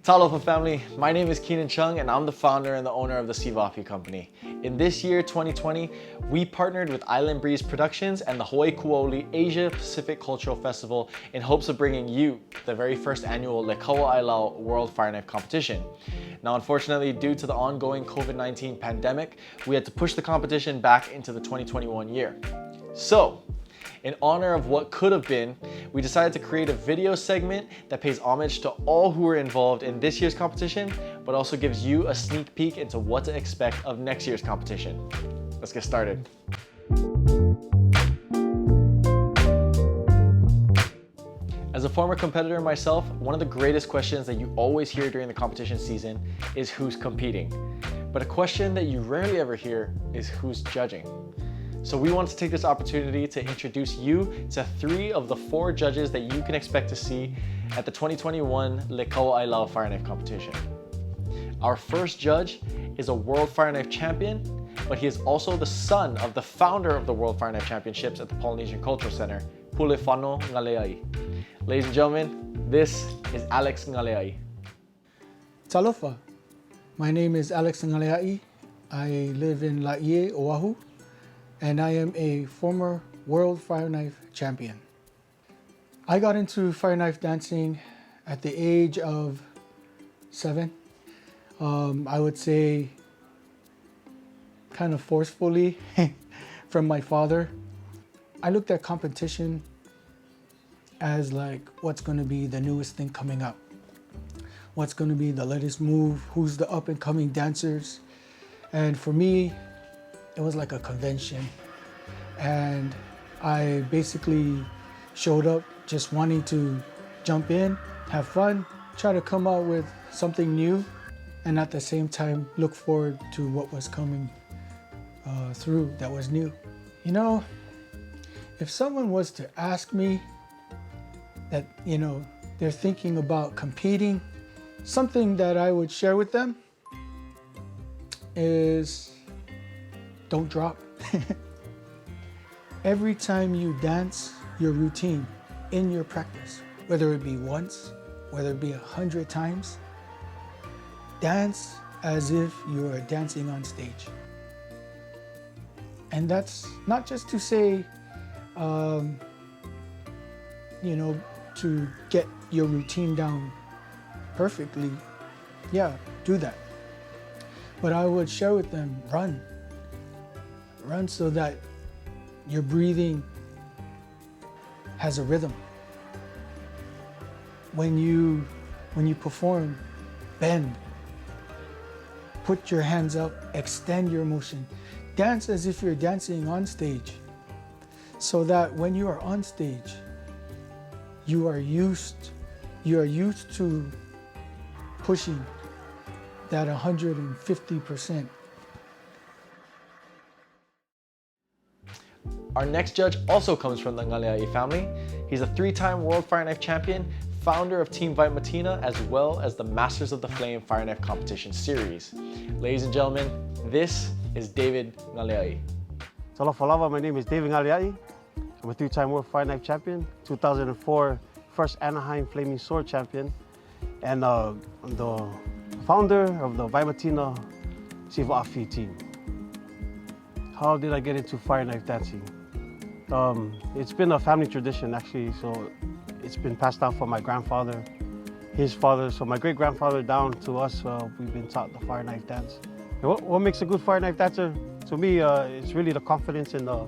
Talofa family, my name is Keenan Chung and I'm the founder and the owner of the Sivafi company. In this year, 2020, we partnered with Island Breeze Productions and the Hawai'i Kuaoli Asia Pacific Cultural Festival in hopes of bringing you the very first annual Kaua Ailao World Fireknife Competition. Now, unfortunately, due to the ongoing COVID-19 pandemic, we had to push the competition back into the 2021 year. So, in honor of what could have been, we decided to create a video segment that pays homage to all who were involved in this year's competition, but also gives you a sneak peek into what to expect of next year's competition. Let's get started. As a former competitor myself, one of the greatest questions that you always hear during the competition season is who's competing. But a question that you rarely ever hear is who's judging. So we want to take this opportunity to introduce you to 3 of the 4 judges that you can expect to see at the 2021 Kaua Ailao Fireknife competition. Our first judge is a World Fireknife champion, but he is also the son of the founder of the World Fireknife Championships at the Polynesian Cultural Center, Pulefano Ngaleai. Ladies and gentlemen, this is Alex Ngaleai. Talofa. My name is Alex Ngaleai. I live in Laie, Oahu, and I am a former World Fireknife champion. I got into fireknife dancing at the age of 7. I would say kind of forcefully from my father. I looked at competition as like what's going to be the newest thing coming up. What's going to be the latest move, who's the up and coming dancers. And for me, it was like a convention, and I basically showed up just wanting to jump in, have fun, try to come out with something new, and at the same time look forward to what was coming through that was new. You know, if someone was to ask me that, you know, they're thinking about competing, something that I would share with them is don't drop. Every time you dance your routine in your practice, whether it be once, whether it be 100 times, dance as if you are dancing on stage. And that's not just to say, you know, to get your routine down perfectly. Yeah, do that. But I would share with them, run. Run so that your breathing has a rhythm. When you perform, bend. Put your hands up, extend your motion. Dance as if you're dancing on stage, so that when you are on stage, you are used to pushing that 150%. Our next judge also comes from the Ngaleai family. He's a 3-time World Fireknife champion, founder of Team Vaimatina, as well as the Masters of the Flame Fireknife Competition Series. Ladies and gentlemen, this is David Ngaleai. Talofa lava, my name is David Ngaleai. I'm a 3-time World Fireknife champion, 2004 first Anaheim Flaming Sword champion, and I'm the founder of the Vaimatina Sivafi team. How did I get into fireknife dancing? It's been a family tradition actually, so it's been passed down from my grandfather, his father, so my great-grandfather down to us, we've been taught the fireknife dance. And what makes a good fireknife dancer? To me, it's really the confidence in the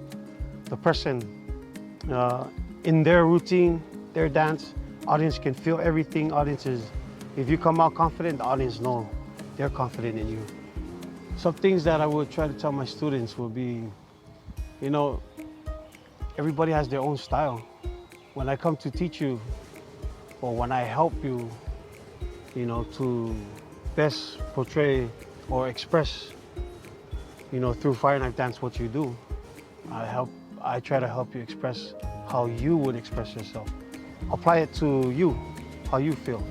person, in their routine, their dance. Audience can feel everything. If you come out confident, the audience know they're confident in you. Some things that I would try to tell my students would be, you know, everybody has their own style. When I come to teach you, or when I help you, you know, to best portray or express, you know, through fireknife dance what you do, I try to help you express how you would express yourself. Apply it to you, how you feel.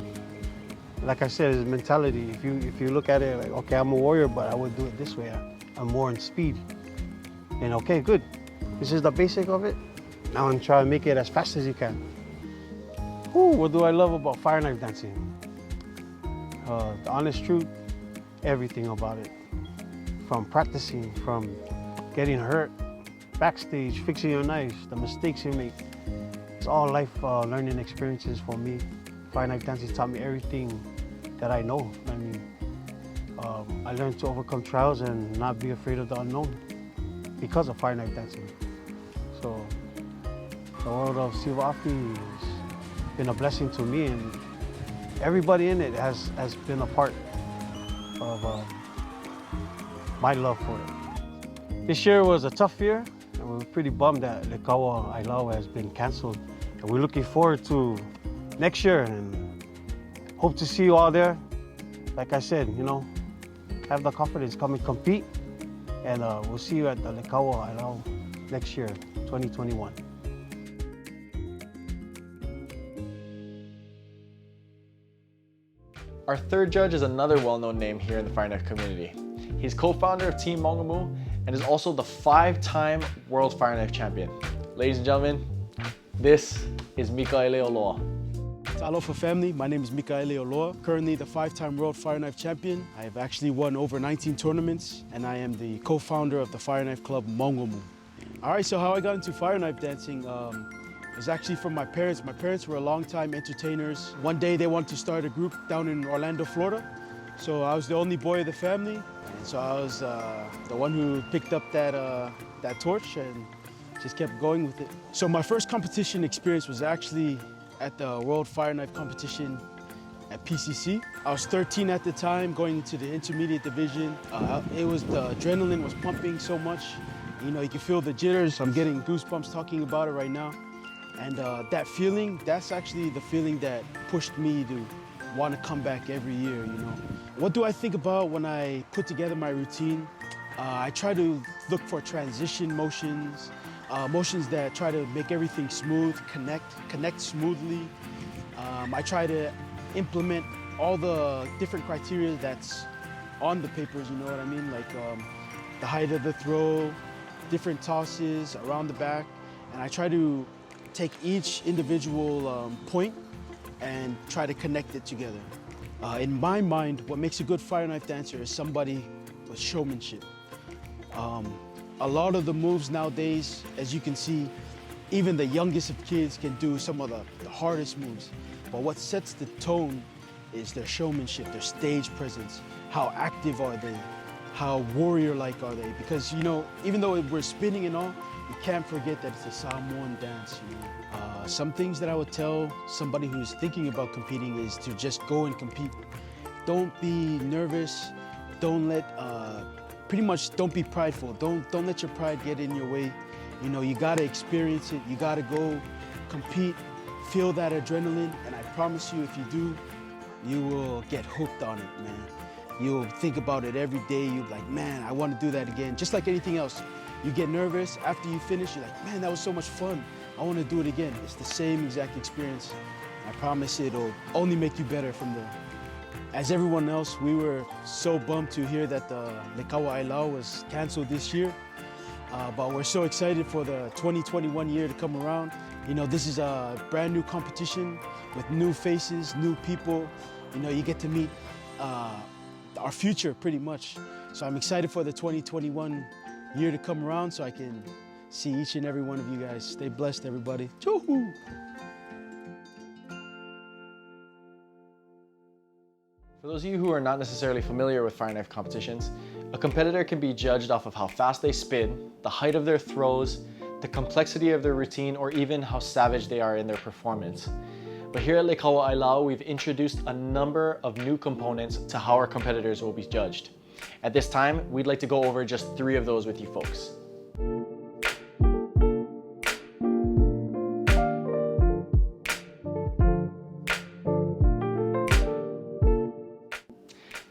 Like I said, it's mentality. If you look at it like, okay, I'm a warrior, but I would do it this way. I'm more in speed. And okay, good. This is the basic of it. Now I'm trying to make it as fast as you can. What do I love about fireknife dancing? the honest truth, everything about it. From practicing, from getting hurt, backstage, fixing your knives, the mistakes you make. It's all life learning experiences for me. Fire knife dancing taught me everything that I know. I mean, I learned to overcome trials and not be afraid of the unknown because of fire knife dancing. So the world of Sivafi has been a blessing to me, and everybody in it has been a part of my love for it. This year was a tough year, and we're pretty bummed that the Kaua Ailao has been canceled. And we're looking forward to next year and hope to see you all there. Like I said, you know, have the confidence, come and compete, and we'll see you at the Kaua Ailao next year, 2021. Our third judge is another well-known name here in the fire knife community. He's co-founder of Team Mongamu and is also the 5-time World Fire Knife Champion. Ladies and gentlemen, this is Mikael Tala. Aloha family, my name is Mikael Tala, currently the 5-time World Fire Knife Champion. I have actually won over 19 tournaments, and I am the co-founder of the Fire Knife Club Mongamu. All right, so how I got into fire knife dancing was actually from my parents. My parents were longtime entertainers. One day they wanted to start a group down in Orlando, Florida. So I was the only boy of the family, and so I was the one who picked up that torch and just kept going with it. So my first competition experience was actually at the World Fire Knife Competition at PCC. I was 13 at the time, going into the intermediate division. The adrenaline was pumping so much. You know, you can feel the jitters. I'm getting goosebumps talking about it right now. And that feeling, that's actually the feeling that pushed me to want to come back every year, you know. What do I think about when I put together my routine? I try to look for transition motions, motions that try to make everything smooth, connect smoothly. I try to implement all the different criteria that's on the papers, you know what I mean? Like the height of the throw, different tosses around the back. And I try to take each individual point and try to connect it together. In my mind, what makes a good fire knife dancer is somebody with showmanship. A lot of the moves nowadays, as you can see, even the youngest of kids can do some of the hardest moves. But what sets the tone is their showmanship, their stage presence. How active are they? How warrior-like are they? Because, you know, even though we're spinning and all, you can't forget that it's a Samoan dance, you know. Some things that I would tell somebody who's thinking about competing is to just go and compete. Don't be nervous. Don't let, pretty much don't be prideful. Don't let your pride get in your way. You know, you gotta experience it. You gotta go compete, feel that adrenaline, and I promise you, if you do, you will get hooked on it, man. You'll think about it every day. You'll be like, man, I want to do that again. Just like anything else. You get nervous. After you finish, you're like, man, that was so much fun. I want to do it again. It's the same exact experience. I promise it'll only make you better from there. As everyone else, we were so bummed to hear that the Kaua Ailao was canceled this year. But we're so excited for the 2021 year to come around. You know, this is a brand new competition with new faces, new people. You know, you get to meet our future pretty much. So I'm excited for the 2021 year to come around so I can see each and every one of you guys. Stay blessed, everybody. Choo-hoo! For those of you who are not necessarily familiar with fire knife competitions, a competitor can be judged off of how fast they spin, the height of their throws, the complexity of their routine, or even how savage they are in their performance. But here at Kaua Ailao, we've introduced a number of new components to how our competitors will be judged. At this time, we'd like to go over just 3 of those with you folks.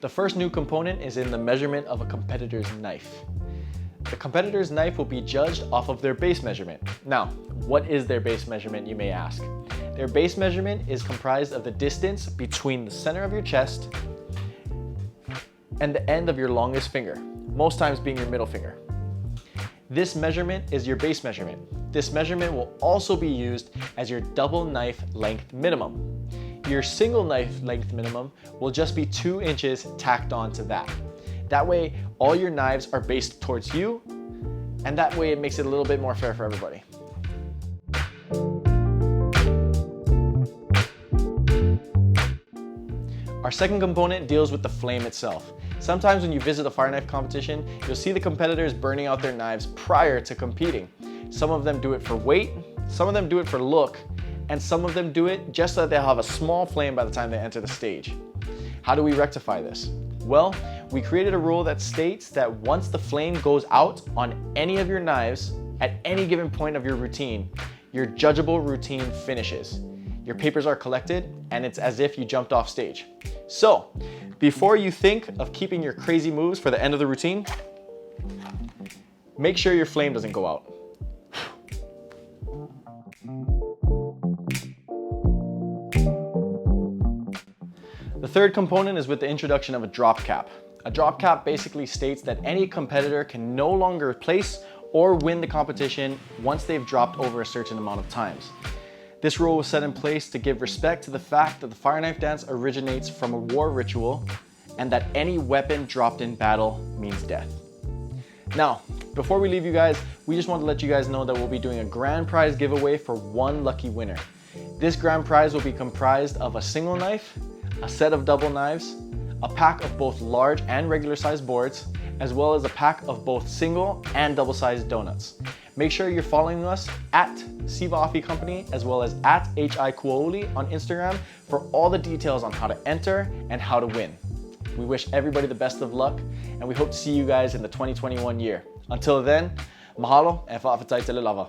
The first new component is in the measurement of a competitor's knife. The competitor's knife will be judged off of their base measurement. Now, what is their base measurement, you may ask? Their base measurement is comprised of the distance between the center of your chest and the end of your longest finger, most times being your middle finger. This measurement is your base measurement. This measurement will also be used as your double knife length minimum. your single knife length minimum will just be 2 inches tacked on to that. That way, all your knives are based towards you, and that way it makes it a little bit more fair for everybody. Our second component deals with the flame itself. Sometimes when you visit a fire knife competition, you'll see the competitors burning out their knives prior to competing. Some of them do it for weight, some of them do it for look, and some of them do it just so that they'll have a small flame by the time they enter the stage. How do we rectify this? Well, we created a rule that states that once the flame goes out on any of your knives at any given point of your routine, your judgeable routine finishes. Your papers are collected and it's as if you jumped off stage. So, before you think of keeping your crazy moves for the end of the routine, make sure your flame doesn't go out. The third component is with the introduction of a drop cap. A drop cap basically states that any competitor can no longer place or win the competition once they've dropped over a certain amount of times. This rule was set in place to give respect to the fact that the fire knife dance originates from a war ritual and that any weapon dropped in battle means death. Now, before we leave you guys, we just want to let you guys know that we'll be doing a grand prize giveaway for one lucky winner. This grand prize will be comprised of a single knife, a set of double knives, a pack of both large and regular sized boards, as well as a pack of both single and double sized donuts. Make sure you're following us at Hawai'i Company as well as at HI Kuauli on Instagram for all the details on how to enter and how to win. We wish everybody the best of luck and we hope to see you guys in the 2021 year. Until then, mahalo and fa'afetai te le lava.